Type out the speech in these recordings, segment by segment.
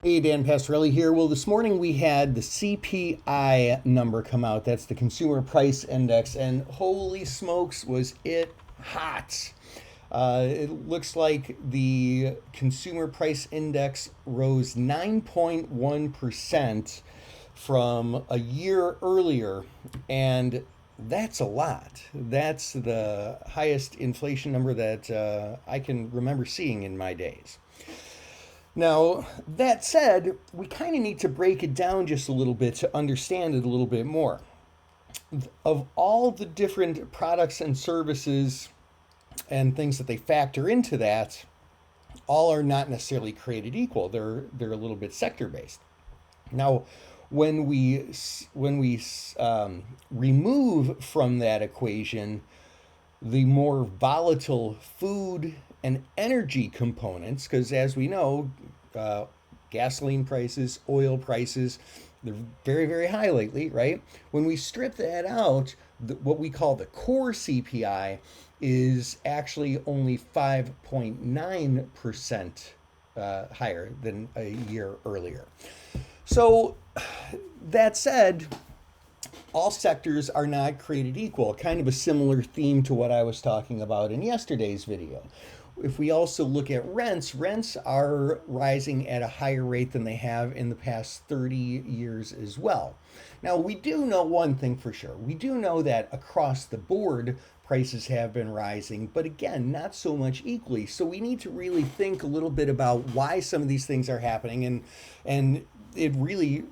Hey, Dan Pastorelli here. Well, this morning we had the CPI number come out. That's the Consumer Price Index, and holy smokes, was it hot! It looks like the Consumer Price Index rose 9.1% from a year earlier, and that's a lot. That's the highest inflation number that I can remember seeing in my days. Now, that said, we kind of need to break it down just a little bit to understand it a little bit more. Of all the different products and services and things that they factor into that, all are not necessarily created equal. They're a little bit sector based. Now, when we remove from that equation the more volatile food and energy components, because as we know, uh, gasoline prices, oil prices, they're very, very high lately, right? When we strip that out, what we call the core CPI is actually only 5.9% higher than a year earlier. So, that said, all sectors are not created equal, kind of a similar theme to what I was talking about in yesterday's video. If we also look at rents are rising at a higher rate than they have in the past 30 years as well. Now, we do know one thing for sure. We do know that across the board, prices have been rising, but again, not so much equally. So we need to really think a little bit about why some of these things are happening, and it really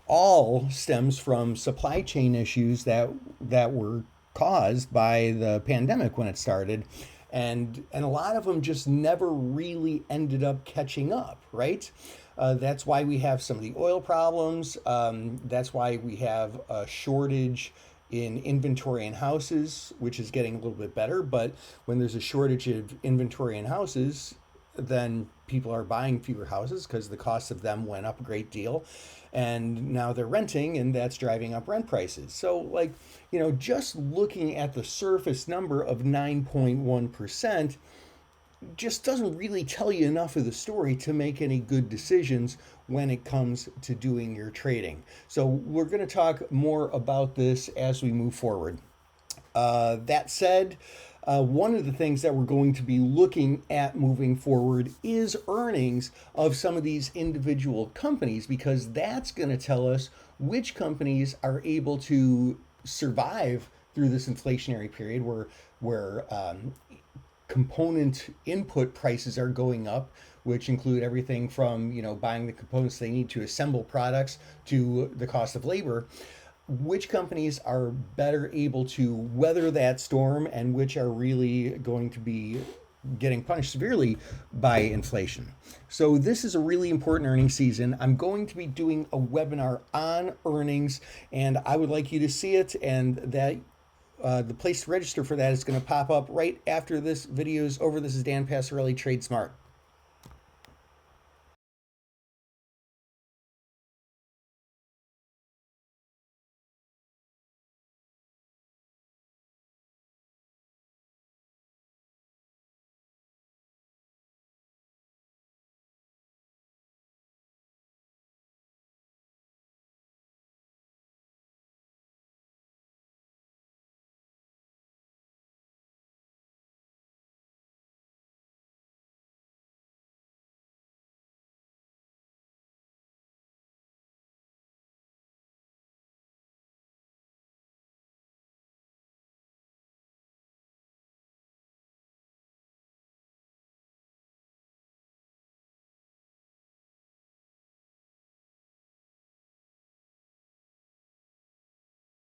all stems from supply chain issues that were caused by the pandemic when it started, and a lot of them just never really ended up catching up, right? That's why we have some of the oil problems. That's why we have a shortage in inventory in houses, which is getting a little bit better. But when there's a shortage of inventory in houses, then people are buying fewer houses because the cost of them went up a great deal, and now they're renting, and that's driving up rent prices. So, like, just looking at the surface number of 9.1% just doesn't really tell you enough of the story to make any good decisions when it comes to doing your trading. So we're going to talk more about this as we move forward. That said, one of the things that we're going to be looking at moving forward is earnings of some of these individual companies, because that's going to tell us which companies are able to survive through this inflationary period where component input prices are going up, which include everything from buying the components they need to assemble products to the cost of labor. Which companies are better able to weather that storm, and which are really going to be getting punished severely by inflation. So this is a really important earnings season. I'm going to be doing a webinar on earnings, and I would like you to see it, and that the place to register for that is going to pop up right after this video is over. This is Dan Pastorelli, Trade Smart.